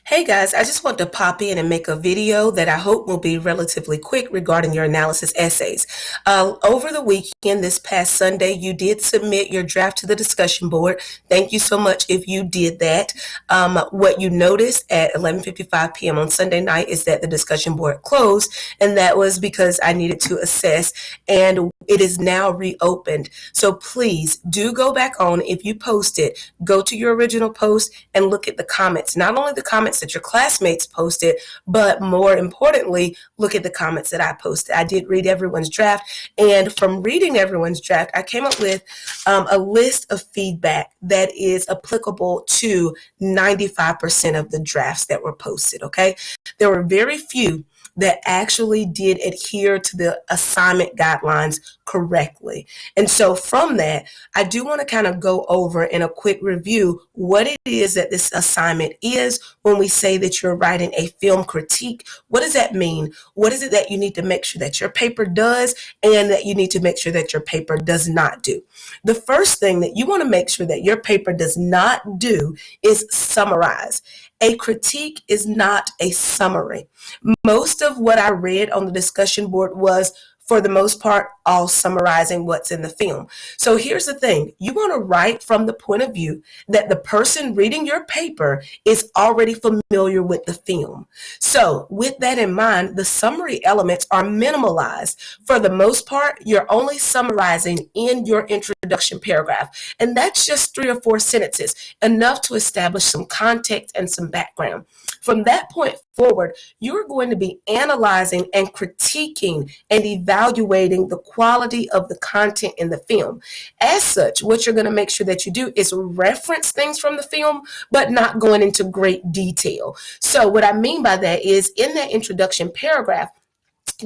Hey guys, I just want to pop in and make a video that I hope will be relatively quick regarding your analysis essays. Over the weekend, this past Sunday, you did submit your draft to the discussion board. Thank you so much if you did that. What you noticed at 11:55 p.m. on Sunday night is that the discussion board closed, and that was because I needed to assess, and it is now reopened. So please do go back on. If you posted, go to your original post and look at the comments. Not only the comments that your classmates posted, but more importantly, look at the comments that I posted. I did read everyone's draft, and from reading everyone's draft, I came up with a list of feedback that is applicable to 95% of the drafts that were posted, okay? There were very few that actually did adhere to the assignment guidelines correctly. And so from that, I do want to kind of go over in a quick review what it is that this assignment is when we say that you're writing a film critique. What does that mean? What is it that you need to make sure that your paper does and that you need to make sure that your paper does not do? The first thing that you want to make sure that your paper does not do is summarize. A critique is not a summary. Most of what I read on the discussion board was, for the most part, all summarizing what's in the film. So here's the thing. You want to write from the point of view that the person reading your paper is already familiar with the film. So with that in mind, the summary elements are minimalized. For the most part, you're only summarizing in your introduction paragraph. And that's just 3 or 4 sentences, enough to establish some context and some background. From that point forward, you're going to be analyzing and critiquing and evaluating the quality of the content in the film. As such, what you're going to make sure that you do is reference things from the film, but not going into great detail. So what I mean by that is, in that introduction paragraph,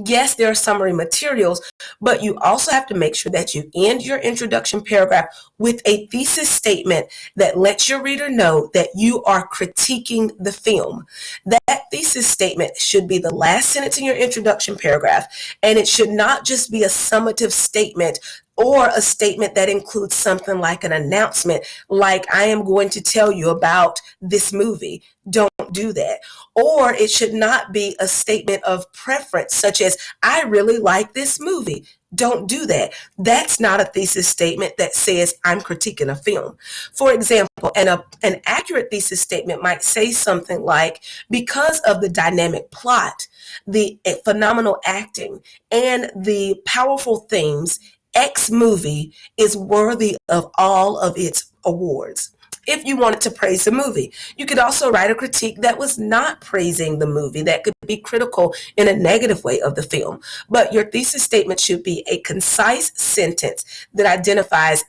yes, there are summary materials, but you also have to make sure that you end your introduction paragraph with a thesis statement that lets your reader know that you are critiquing the film. That thesis statement should be the last sentence in your introduction paragraph, and it should not just be a summative statement or a statement that includes something like an announcement, like, I am going to tell you about this movie. Don't do that. Or it should not be a statement of preference, such as, I really like this movie. Don't do that. That's not a thesis statement that says I'm critiquing a film. For example, an accurate thesis statement might say something like, because of the dynamic plot, the phenomenal acting, and the powerful themes, X movie is worthy of all of its awards. If you wanted to praise the movie, you could also write a critique that was not praising the movie, that could be critical in a negative way of the film. But your thesis statement should be a concise sentence that identifies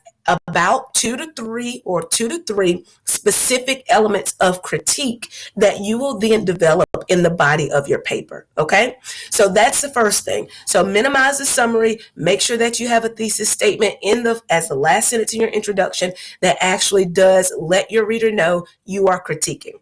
about 2 to 3 specific elements of critique that you will then develop in the body of your paper. Okay, so that's the first thing. So minimize the summary. Make sure that you have a thesis statement as the last sentence in your introduction that actually does let your reader know you are critiquing.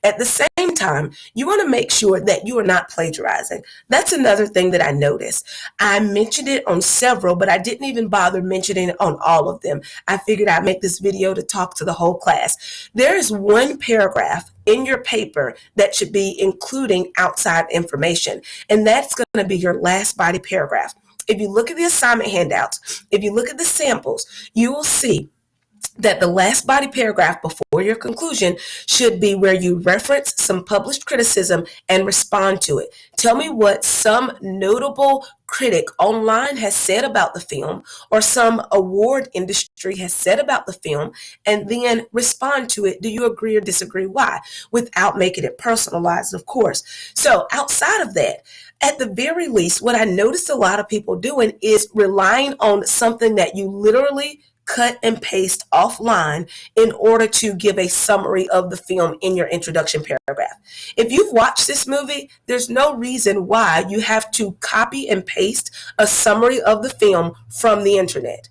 At the same time, you want to make sure that you are not plagiarizing. That's another thing that I noticed. I mentioned it on several, but I didn't even bother mentioning it on all of them. I figured I'd make this video to talk to the whole class. There is one paragraph in your paper that should be including outside information, and that's going to be your last body paragraph. If you look at the assignment handouts, if you look at the samples, you will see that the last body paragraph before your conclusion should be where you reference some published criticism and respond to it. Tell me what some notable critic online has said about the film, or some award industry has said about the film, and then respond to it. Do you agree or disagree? Why? Without making it personalized, of course. So outside of that, at the very least, what I noticed a lot of people doing is relying on something that you literally cut and paste offline in order to give a summary of the film in your introduction paragraph. If you've watched this movie, there's no reason why you have to copy and paste a summary of the film from the internet.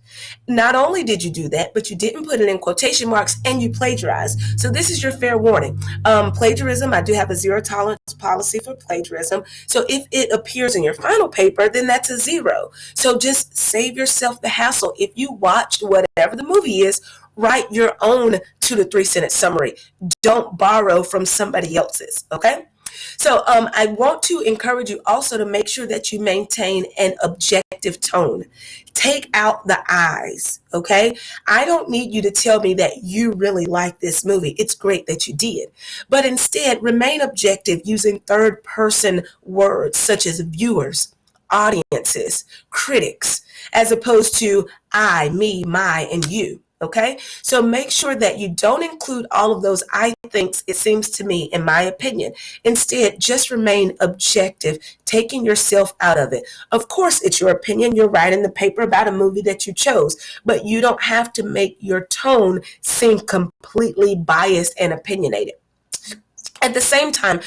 Not only did you do that, but you didn't put it in quotation marks and you plagiarized. So this is your fair warning. Plagiarism, I do have a zero tolerance policy for plagiarism. So if it appears in your final paper, then that's a 0. So just save yourself the hassle. If you watched whatever the movie is, Write your own 2 to 3 sentence summary. Don't borrow from somebody else's, okay? So I want to encourage you also to make sure that you maintain an objective tone. Take out the I's, okay? I don't need you to tell me that you really like this movie. It's great that you did. But instead, remain objective using third person words such as viewers, audiences, critics, as opposed to I, me, my, and you. Okay, so make sure that you don't include all of those I thinks, it seems to me, in my opinion. Instead, just remain objective, taking yourself out of it. Of course, it's your opinion. You're writing the paper about a movie that you chose, but you don't have to make your tone seem completely biased and opinionated. At the same time,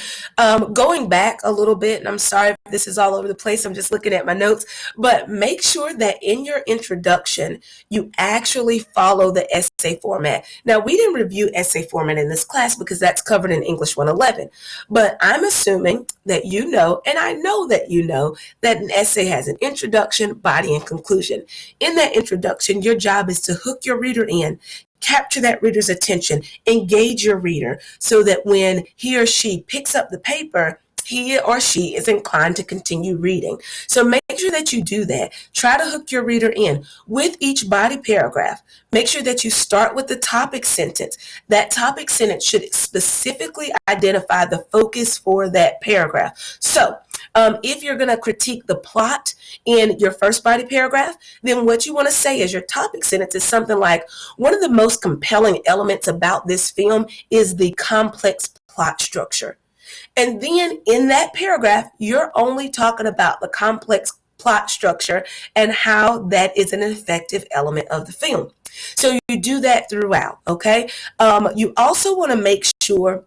going back a little bit, and I'm sorry if this is all over the place, I'm just looking at my notes, but make sure that in your introduction, you actually follow the essay format. Now, we didn't review essay format in this class because that's covered in English 111, but I'm assuming that you know, and I know that you know, that an essay has an introduction, body, and conclusion. In that introduction, your job is to hook your reader in, capture that reader's attention, engage your reader so that when he or she picks up the paper, he or she is inclined to continue reading. So make sure that you do that. Try to hook your reader in. With each body paragraph, make sure that you start with the topic sentence. That topic sentence should specifically identify the focus for that paragraph. So if you're going to critique the plot in your first body paragraph, then what you want to say as your topic sentence is something like, one of the most compelling elements about this film is the complex plot structure. And then in that paragraph, you're only talking about the complex plot structure and how that is an effective element of the film. So you do that throughout, okay? You also want to make sure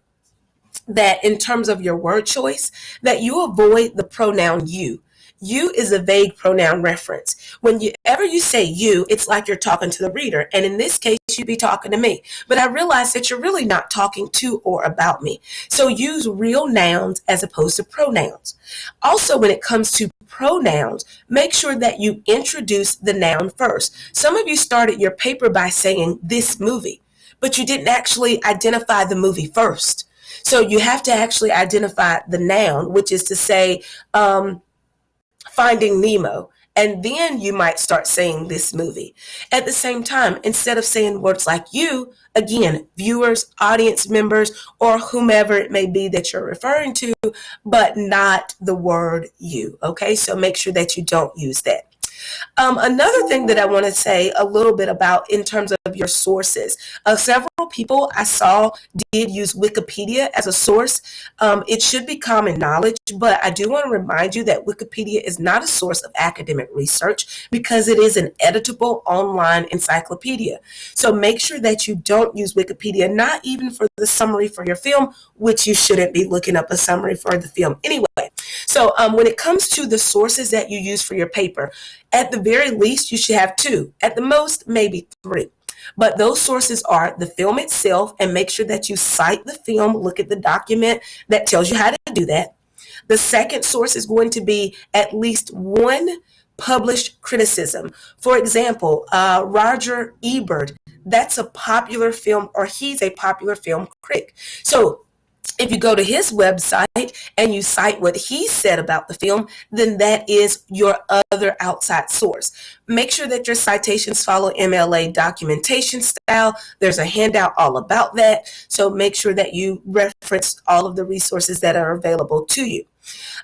that in terms of your word choice, that you avoid the pronoun you. You is a vague pronoun reference. Whenever you say you, it's like you're talking to the reader. And in this case, you'd be talking to me. But I realize that you're really not talking to or about me. So use real nouns as opposed to pronouns. Also, when it comes to pronouns, make sure that you introduce the noun first. Some of you started your paper by saying this movie, but you didn't actually identify the movie first. So you have to actually identify the noun, which is to say, Finding Nemo. And then you might start saying this movie. At the same time, instead of saying words like you, again, viewers, audience members, or whomever it may be that you're referring to, but not the word you. Okay, so make sure that you don't use that. Another thing that I want to say a little bit about in terms of your sources. Several people I saw did use Wikipedia as a source. It should be common knowledge, but I do want to remind you that Wikipedia is not a source of academic research because it is an editable online encyclopedia. So make sure that you don't use Wikipedia, not even for the summary for your film, which you shouldn't be looking up a summary for the film anyway. So when it comes to the sources that you use for your paper, at the very least, you should have 2. At the most, maybe 3. But those sources are the film itself, and make sure that you cite the film, look at the document that tells you how to do that. The second source is going to be at least one published criticism. For example, Roger Ebert, that's a popular film, or he's a popular film critic. So if you go to his website and you cite what he said about the film, then that is your other outside source. Make sure that your citations follow MLA documentation style. There's a handout all about that. So make sure that you reference all of the resources that are available to you.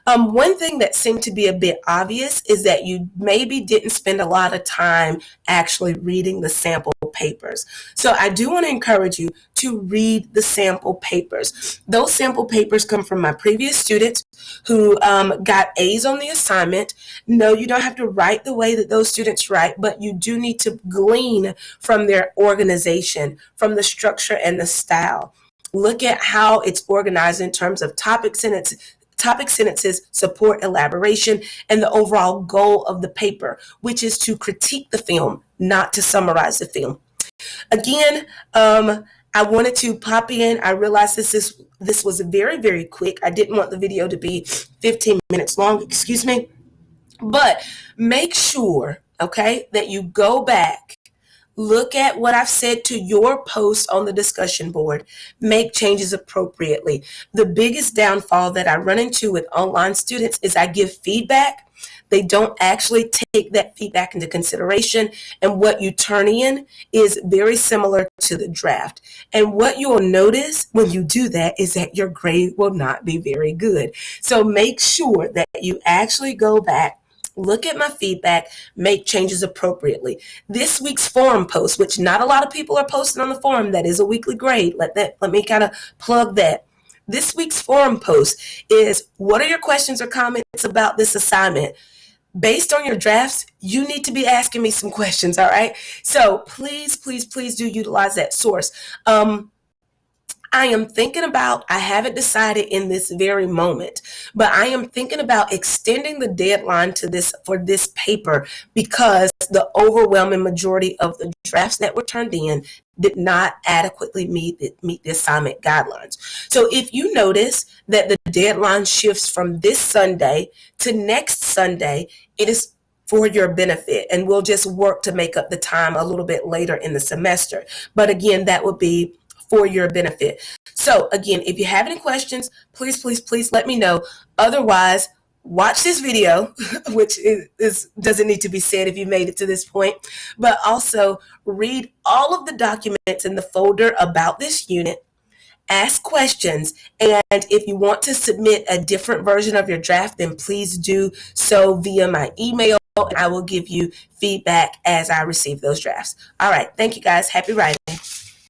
One thing that seemed to be a bit obvious is that you maybe didn't spend a lot of time actually reading the sample papers. So I do want to encourage you to read the sample papers. Those sample papers come from my previous students who got A's on the assignment. No, you don't have to write the way that those students write, but you do need to glean from their organization, from the structure and the style. Look at how it's organized in terms of topic sentences, support elaboration, and the overall goal of the paper, which is to critique the film, not to summarize the film. Again, I wanted to pop in. I realized this was very, very quick. I didn't want the video to be 15 minutes long, excuse me. But make sure, okay, that you go back, Look at what I've said to your post on the discussion board. Make changes appropriately. The biggest downfall that I run into with online students is I give feedback. They don't actually take that feedback into consideration. And what you turn in is very similar to the draft. And what you'll notice when you do that is that your grade will not be very good. So make sure that you actually go back, look at my feedback, make changes appropriately. This week's forum post, which not a lot of people are posting on the forum, that is a weekly grade. Let me kind of plug that. This week's forum post is, what are your questions or comments about this assignment? Based on your drafts, you need to be asking me some questions, all right? So please, please, please do utilize that source. I am thinking about, I haven't decided in this very moment, but I am thinking about extending the deadline to this for this paper because the overwhelming majority of the drafts that were turned in did not adequately meet the assignment guidelines. So if you notice that the deadline shifts from this Sunday to next Sunday, it is for your benefit, and we'll just work to make up the time a little bit later in the semester. But again, that would be for your benefit. So again, if you have any questions, please, please, please let me know. Otherwise, watch this video, which doesn't need to be said if you made it to this point, but also read all of the documents in the folder about this unit, ask questions, and if you want to submit a different version of your draft, then please do so via my email, and I will give you feedback as I receive those drafts. All right, thank you guys. Happy writing.